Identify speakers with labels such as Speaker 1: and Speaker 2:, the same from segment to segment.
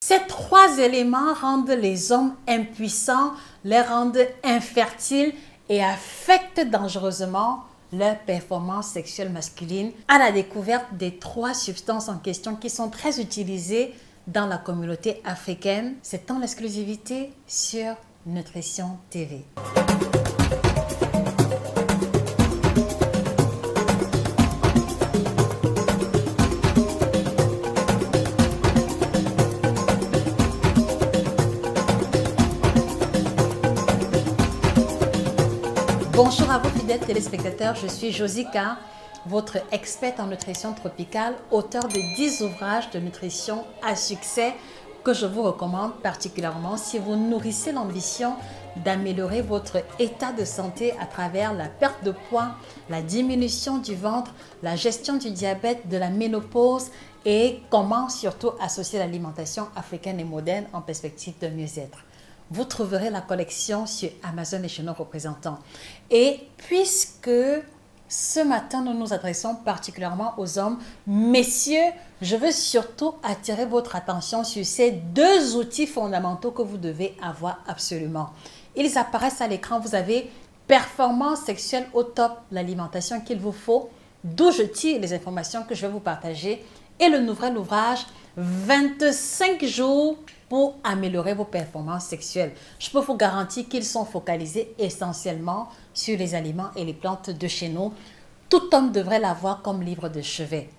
Speaker 1: Ces trois éléments rendent les hommes impuissants, les rendent infertiles et affectent dangereusement leur performance sexuelle masculine. À la découverte des trois substances en question qui sont très utilisées dans la communauté africaine, c'est en exclusivité sur Nutrition TV. Bonjour à vous fidèles téléspectateurs, je suis Josika, votre experte en nutrition tropicale, auteur de 10 ouvrages de nutrition à succès que je vous recommande particulièrement si vous nourrissez l'ambition d'améliorer votre état de santé à travers la perte de poids, la diminution du ventre, la gestion du diabète, de la ménopause et comment surtout associer l'alimentation africaine et moderne en perspective de mieux-être. Vous trouverez la collection sur Amazon et chez nos représentants. Et puisque ce matin, nous nous adressons particulièrement aux hommes, messieurs, je veux surtout attirer votre attention sur ces deux outils fondamentaux que vous devez avoir absolument. Ils apparaissent à l'écran. Vous avez performance sexuelle au top, l'alimentation qu'il vous faut, d'où je tire les informations que je vais vous partager, et le nouvel ouvrage 25 jours pour améliorer vos performances sexuelles. Je peux vous garantir qu'ils sont focalisés essentiellement sur les aliments et les plantes de chez nous. Tout homme devrait l'avoir comme livre de chevet.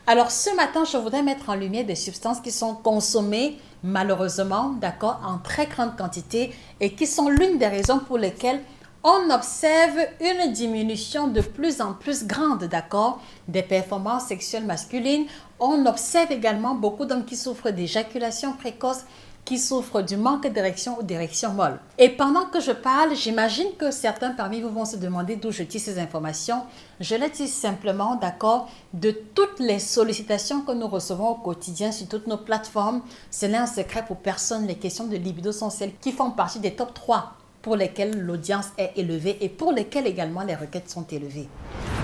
Speaker 1: Alors ce matin, je voudrais mettre en lumière des substances qui sont consommées malheureusement, d'accord, en très grande quantité et qui sont l'une des raisons pour lesquelles on observe une diminution de plus en plus grande, d'accord, des performances sexuelles masculines. On observe également beaucoup d'hommes qui souffrent d'éjaculation précoce, qui souffrent du manque d'érection ou d'érection molle. Et pendant que je parle, j'imagine que certains parmi vous vont se demander d'où je tire ces informations. Je les tire simplement, d'accord, de toutes les sollicitations que nous recevons au quotidien sur toutes nos plateformes. Ce n'est un secret pour personne. Les questions de libido sont celles qui font partie des top 3 pour lesquelles l'audience est élevée et pour lesquelles également les requêtes sont élevées.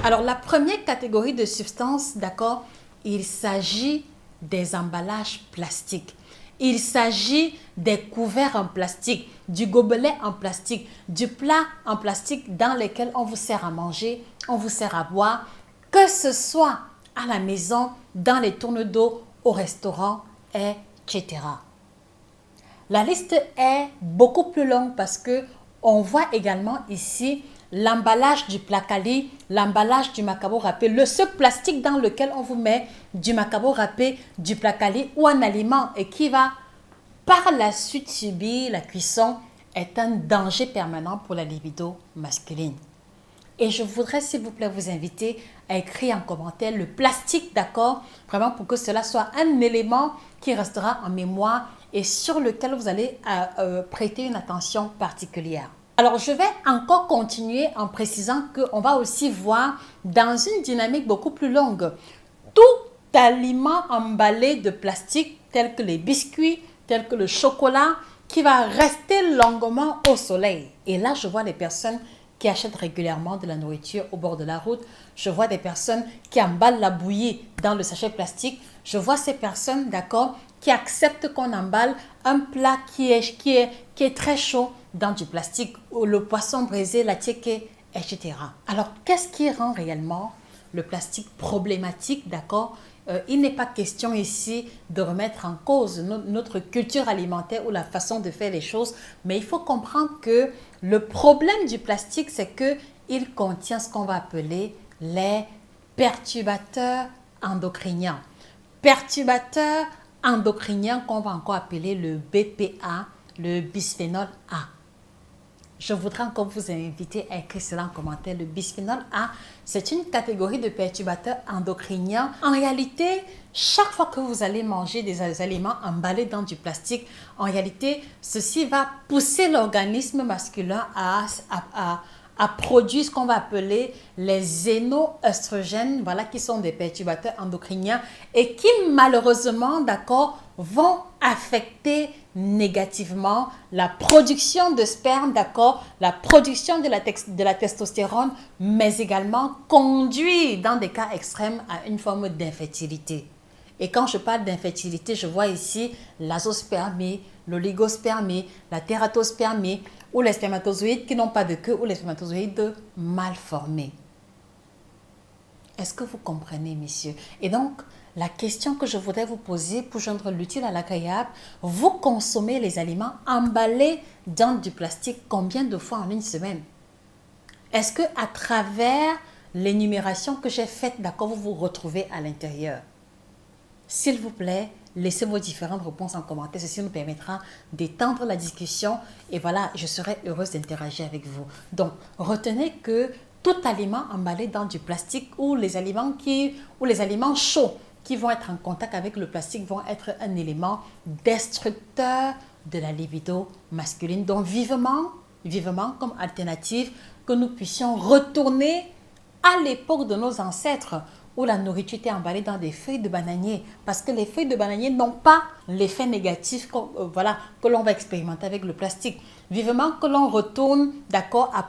Speaker 1: Alors, la première catégorie de substances, d'accord, il s'agit des emballages plastiques. Il s'agit des couverts en plastique, du gobelet en plastique, du plat en plastique dans lequel on vous sert à manger, on vous sert à boire, que ce soit à la maison, dans les tournes d'eau, au restaurant, etc. La liste est beaucoup plus longue parce que on voit également ici l'emballage du placali, l'emballage du macabo râpé, ce plastique dans lequel on vous met du macabo râpé, du placali ou un aliment et qui va par la suite subir la cuisson est un danger permanent pour la libido masculine. Et je voudrais s'il vous plaît vous inviter à écrire en commentaire le plastique, d'accord, vraiment pour que cela soit un élément qui restera en mémoire et sur lequel vous allez prêter une attention particulière. Alors, je vais encore continuer en précisant qu'on va aussi voir dans une dynamique beaucoup plus longue tout aliment emballé de plastique tel que les biscuits, tel que le chocolat qui va rester longuement au soleil. Et là, je vois des personnes qui achètent régulièrement de la nourriture au bord de la route. Je vois des personnes qui emballent la bouillie dans le sachet plastique. Je vois ces personnes, d'accord, qui acceptent qu'on emballe un plat qui est très chaud dans du plastique, ou le poisson braisé, la tiéké, etc. Alors, qu'est-ce qui rend réellement le plastique problématique, d'accord? Il n'est pas question ici de remettre en cause notre culture alimentaire ou la façon de faire les choses, mais il faut comprendre que le problème du plastique, c'est qu'il contient ce qu'on va appeler les perturbateurs endocriniens. Perturbateurs endocriniens qu'on va encore appeler le BPA, le bisphénol A. Je voudrais encore vous inviter à écrire cela en commentaire. Le bisphénol A, c'est une catégorie de perturbateurs endocriniens. En réalité, chaque fois que vous allez manger des aliments emballés dans du plastique, en réalité, ceci va pousser l'organisme masculin à produire ce qu'on va appeler les xénoœstrogènes, voilà, qui sont des perturbateurs endocriniens et qui malheureusement, d'accord, vont affecter négativement la production de sperme, d'accord, la production de la testostérone, mais également conduire dans des cas extrêmes à une forme d'infertilité. Et quand je parle d'infertilité, je vois ici l'azospermie, l'oligospermie, la tératospermie, ou les spermatozoïdes qui n'ont pas de queue, ou les spermatozoïdes mal formés. Est-ce que vous comprenez, messieurs? Et donc, la question que je voudrais vous poser pour joindre l'utile à l'agréable, vous consommez les aliments emballés dans du plastique combien de fois en une semaine? Est-ce que à travers l'énumération que j'ai faite, d'accord, vous vous retrouvez à l'intérieur? S'il vous plaît, laissez vos différentes réponses en commentaire. Ceci nous permettra d'étendre la discussion et voilà, je serai heureuse d'interagir avec vous. Donc, retenez que tout aliment emballé dans du plastique ou les aliments chauds qui vont être en contact avec le plastique vont être un élément destructeur de la libido masculine. Donc, vivement comme alternative, que nous puissions retourner à l'époque de nos ancêtres où la nourriture était emballée dans des feuilles de bananier. Parce que les feuilles de bananier n'ont pas l'effet négatif que l'on va expérimenter avec le plastique. Vivement que l'on retourne, d'accord, à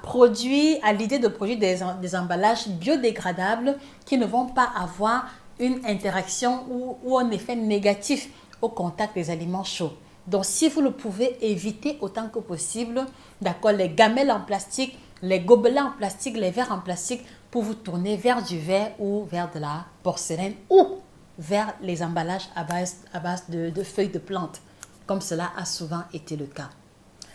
Speaker 1: l'idée de produire des emballages biodégradables qui ne vont pas avoir une interaction ou un effet négatif au contact des aliments chauds. Donc, si vous le pouvez, éviter autant que possible, d'accord, les gamelles en plastique, les gobelets en plastique, les verres en plastique, pour vous tourner vers du verre ou vers de la porcelaine ou vers les emballages à base de feuilles de plantes, comme cela a souvent été le cas.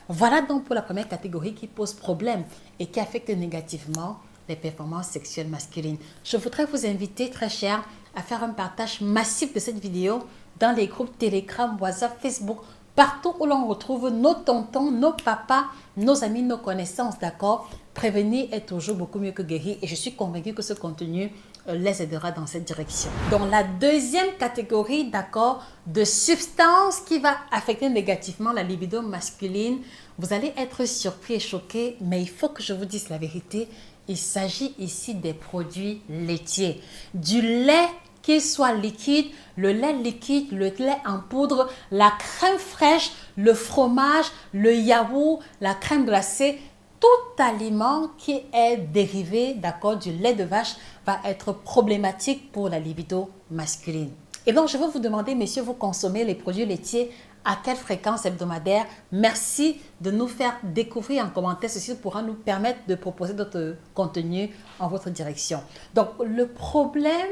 Speaker 1: Voilà donc pour la première catégorie qui pose problème et qui affecte négativement les performances sexuelles masculines. Je voudrais vous inviter, très chers, à faire un partage massif de cette vidéo dans les groupes Telegram, WhatsApp, Facebook, partout où l'on retrouve nos tontons, nos papas, nos amis, nos connaissances, d'accord? Prévenir est toujours beaucoup mieux que guérir et je suis convaincue que ce contenu les aidera dans cette direction. Donc la deuxième catégorie, d'accord, de substances qui va affecter négativement la libido masculine, vous allez être surpris et choqués, mais il faut que je vous dise la vérité, il s'agit ici des produits laitiers, du lait qu'il soit liquide, le lait en poudre, la crème fraîche, le fromage, le yaourt, la crème glacée, tout aliment qui est dérivé, d'accord, du lait de vache va être problématique pour la libido masculine. Et donc, je veux vous demander, messieurs, vous consommez les produits laitiers à quelle fréquence hebdomadaire? Merci de nous faire découvrir en commentaire. Ceci pourra nous permettre de proposer d'autres contenus en votre direction. Donc, le problème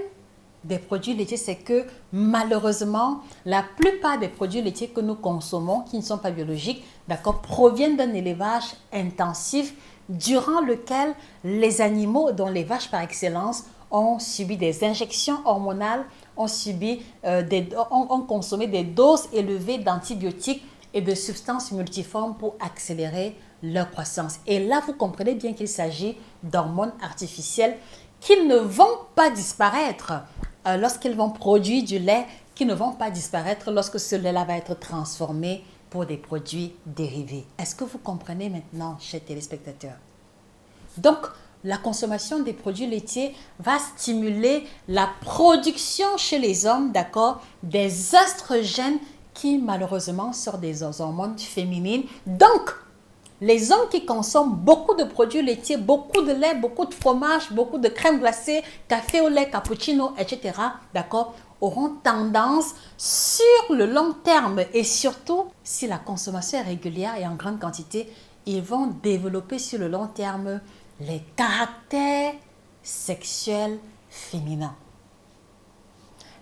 Speaker 1: des produits laitiers, c'est que malheureusement, la plupart des produits laitiers que nous consommons, qui ne sont pas biologiques, d'accord, proviennent d'un élevage intensif durant lequel les animaux, dont les vaches par excellence, ont subi des injections hormonales, ont consommé des doses élevées d'antibiotiques et de substances multiformes pour accélérer leur croissance. Et là, vous comprenez bien qu'il s'agit d'hormones artificielles qui ne vont pas disparaître lorsqu'ils vont produire du lait, qui ne vont pas disparaître lorsque ce lait-là va être transformé pour des produits dérivés. Est-ce que vous comprenez maintenant, chers téléspectateurs? Donc, la consommation des produits laitiers va stimuler la production chez les hommes, d'accord, des oestrogènes qui malheureusement sont des hormones féminines. Donc, les hommes qui consomment beaucoup de produits laitiers, beaucoup de lait, beaucoup de fromage, beaucoup de crème glacée, café au lait, cappuccino, etc., d'accord, auront tendance sur le long terme et surtout si la consommation est régulière et en grande quantité, ils vont développer sur le long terme les caractères sexuels féminins.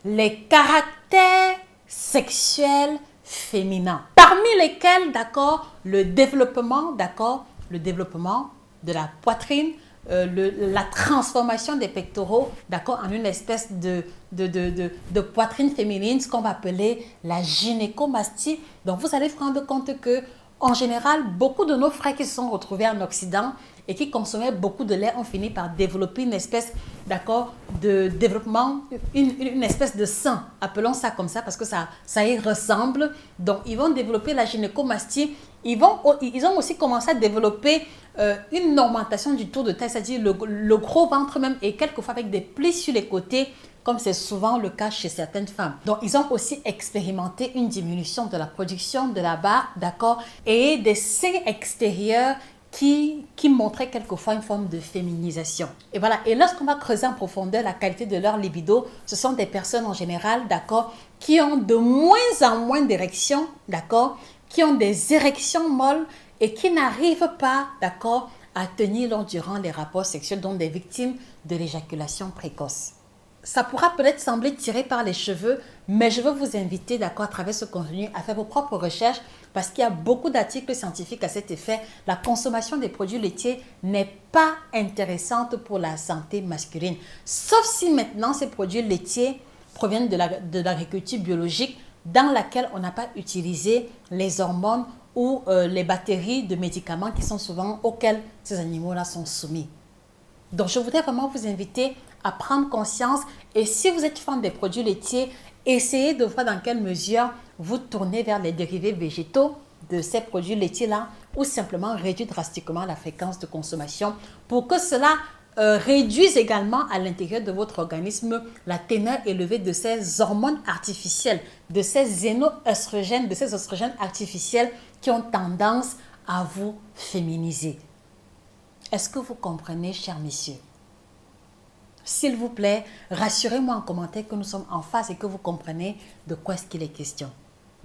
Speaker 1: Les caractères sexuels féminins, parmi lesquels, d'accord, le développement de la poitrine, la transformation des pectoraux, d'accord, en une espèce de poitrine féminine, ce qu'on va appeler la gynécomastie. Donc, vous allez vous rendre compte que, en général, beaucoup de nos frères qui se sont retrouvés en Occident et qui consommaient beaucoup de lait ont fini par développer une espèce, d'accord, de développement, une espèce de sein, appelons ça comme ça parce que ça y ressemble. Donc, ils vont développer la gynécomastie. Ils ont aussi commencé à développer une augmentation du tour de taille, c'est-à-dire le gros ventre même et quelquefois avec des plis sur les côtés, comme c'est souvent le cas chez certaines femmes. Donc, ils ont aussi expérimenté une diminution de la production de la barbe, d'accord, et des seins extérieurs qui montraient quelquefois une forme de féminisation. Et voilà, et lorsqu'on va creuser en profondeur la qualité de leur libido, ce sont des personnes en général, d'accord, qui ont de moins en moins d'érections, d'accord, qui ont des érections molles et qui n'arrivent pas, d'accord, à tenir long durant les rapports sexuels, dont des victimes de l'éjaculation précoce. Ça pourra peut-être sembler tiré par les cheveux, mais je veux vous inviter, d'accord, à travers ce contenu, à faire vos propres recherches parce qu'il y a beaucoup d'articles scientifiques à cet effet. La consommation des produits laitiers n'est pas intéressante pour la santé masculine. Sauf si maintenant ces produits laitiers proviennent de l'agriculture biologique dans laquelle on n'a pas utilisé les hormones ou les batteries de médicaments qui sont souvent auxquels ces animaux-là sont soumis. Donc, je voudrais vraiment vous inviter à prendre conscience et si vous êtes fan des produits laitiers, essayez de voir dans quelle mesure vous tournez vers les dérivés végétaux de ces produits laitiers-là ou simplement réduire drastiquement la fréquence de consommation pour que cela réduise également à l'intérieur de votre organisme la teneur élevée de ces hormones artificielles, de ces xénoœstrogènes, de ces oestrogènes artificiels qui ont tendance à vous féminiser. Est-ce que vous comprenez, chers messieurs? S'il vous plaît, rassurez-moi en commentaire que nous sommes en face et que vous comprenez de quoi est-ce qu'il est question.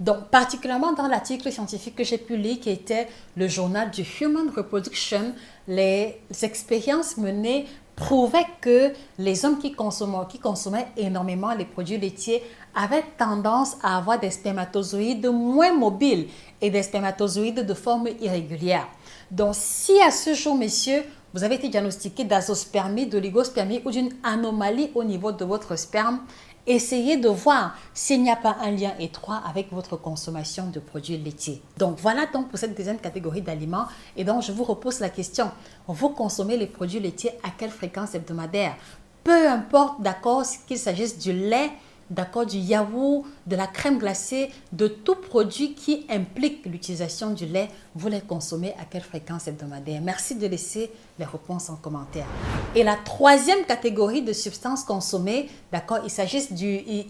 Speaker 1: Donc, particulièrement dans l'article scientifique que j'ai pu lire, qui était le journal du Human Reproduction, les expériences menées prouvaient que les hommes qui consommaient énormément les produits laitiers avaient tendance à avoir des spermatozoïdes moins mobiles et des spermatozoïdes de forme irrégulière. Donc, si à ce jour, messieurs, vous avez été diagnostiqué d'azospermie, d'oligospermie ou d'une anomalie au niveau de votre sperme, essayez de voir s'il n'y a pas un lien étroit avec votre consommation de produits laitiers. Donc voilà donc pour cette deuxième catégorie d'aliments. Et donc je vous repose la question, vous consommez les produits laitiers à quelle fréquence hebdomadaire? Peu importe, d'accord, qu'il s'agisse du lait, d'accord, du yaourt, de la crème glacée, de tout produit qui implique l'utilisation du lait, vous les consommez à quelle fréquence hebdomadaire? Merci de laisser les réponses en commentaire. Et la troisième catégorie de substances consommées, d'accord, il s'agit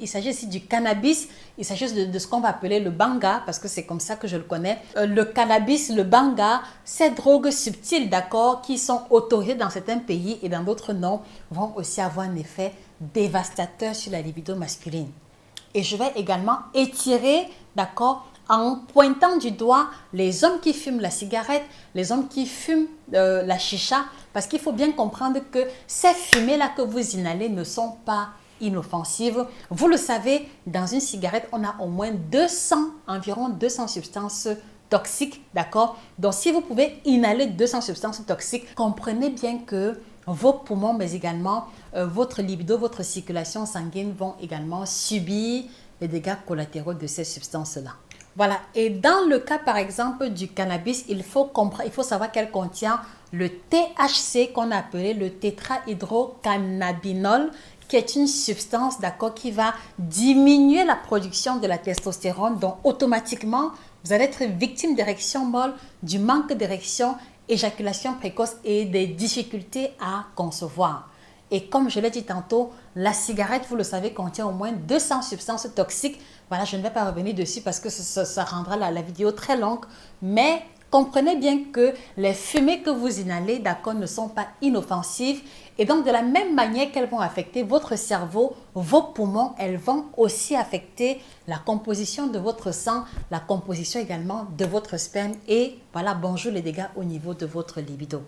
Speaker 1: ici du cannabis, il s'agit de ce qu'on va appeler le banga, parce que c'est comme ça que je le connais. Le cannabis, le banga, ces drogues subtiles, d'accord, qui sont autorisées dans certains pays et dans d'autres non, vont aussi avoir un effet dévastateur sur la libido masculine. Et je vais également étirer, d'accord, en pointant du doigt les hommes qui fument la cigarette, les hommes qui fument la chicha, parce qu'il faut bien comprendre que ces fumées-là que vous inhalez ne sont pas inoffensives. Vous le savez, dans une cigarette, on a au moins environ 200 substances toxiques, d'accord? Donc, si vous pouvez inhaler 200 substances toxiques, comprenez bien que vos poumons, mais également votre libido, votre circulation sanguine vont également subir les dégâts collatéraux de ces substances-là. Voilà, et dans le cas par exemple du cannabis, il faut savoir qu'elle contient le THC qu'on a appelé le tétrahydrocannabinol, qui est une substance, d'accord, qui va diminuer la production de la testostérone, donc automatiquement, vous allez être victime d'érection molle, du manque d'érection, éjaculation précoce et des difficultés à concevoir. Et comme je l'ai dit tantôt, la cigarette, vous le savez, contient au moins 200 substances toxiques. Voilà, je ne vais pas revenir dessus parce que ça rendra la vidéo très longue. Mais comprenez bien que les fumées que vous inhalez, d'accord, ne sont pas inoffensives. Et donc, de la même manière qu'elles vont affecter votre cerveau, vos poumons, elles vont aussi affecter la composition de votre sang, la composition également de votre sperme. Et voilà, bonjour les dégâts au niveau de votre libido.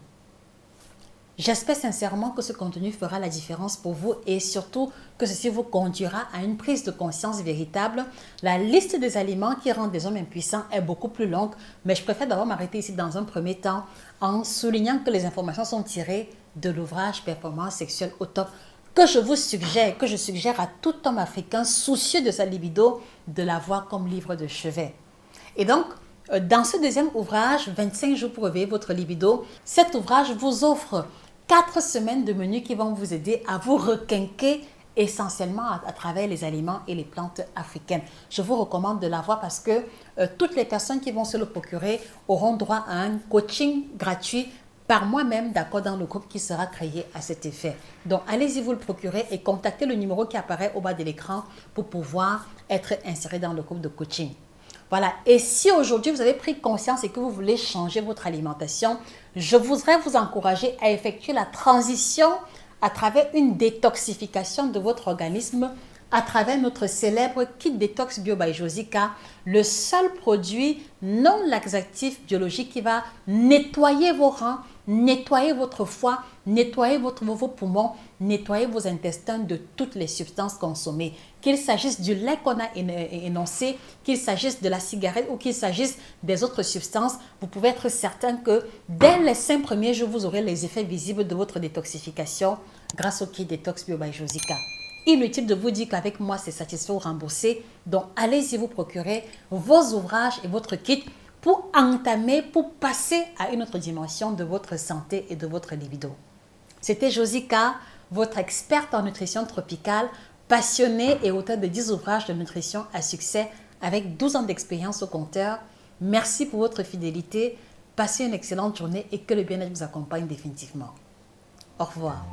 Speaker 1: J'espère sincèrement que ce contenu fera la différence pour vous et surtout que ceci vous conduira à une prise de conscience véritable. La liste des aliments qui rendent les hommes impuissants est beaucoup plus longue, mais je préfère d'abord m'arrêter ici dans un premier temps en soulignant que les informations sont tirées de l'ouvrage Performance sexuelle au top que je suggère à tout homme africain soucieux de sa libido de l'avoir comme livre de chevet. Et donc, dans ce deuxième ouvrage, 25 jours pour réveiller votre libido, cet ouvrage vous offre 4 semaines de menus qui vont vous aider à vous requinquer essentiellement à travers les aliments et les plantes africaines. Je vous recommande de l'avoir parce que toutes les personnes qui vont se le procurer auront droit à un coaching gratuit par moi-même, d'accord, dans le groupe qui sera créé à cet effet. Donc, allez-y vous le procurer et contactez le numéro qui apparaît au bas de l'écran pour pouvoir être inséré dans le groupe de coaching. Voilà. Et si aujourd'hui vous avez pris conscience et que vous voulez changer votre alimentation, je voudrais vous encourager à effectuer la transition à travers une détoxification de votre organisme à travers notre célèbre kit détox bio by Josica, le seul produit non laxatif biologique qui va nettoyer vos reins, nettoyer votre foie, nettoyer vos poumons, nettoyer vos intestins de toutes les substances consommées. Qu'il s'agisse du lait qu'on a énoncé, qu'il s'agisse de la cigarette ou qu'il s'agisse des autres substances, vous pouvez être certain que dès les 5 premiers jours, vous aurez les effets visibles de votre détoxification grâce au kit détox bio by Josica. Inutile de vous dire qu'avec moi, c'est satisfait ou remboursé. Donc, allez-y vous procurer vos ouvrages et votre kit pour entamer, pour passer à une autre dimension de votre santé et de votre libido. C'était Josica, votre experte en nutrition tropicale, passionnée et auteure de 10 ouvrages de nutrition à succès avec 12 ans d'expérience au compteur. Merci pour votre fidélité. Passez une excellente journée et que le bien-être vous accompagne définitivement. Au revoir.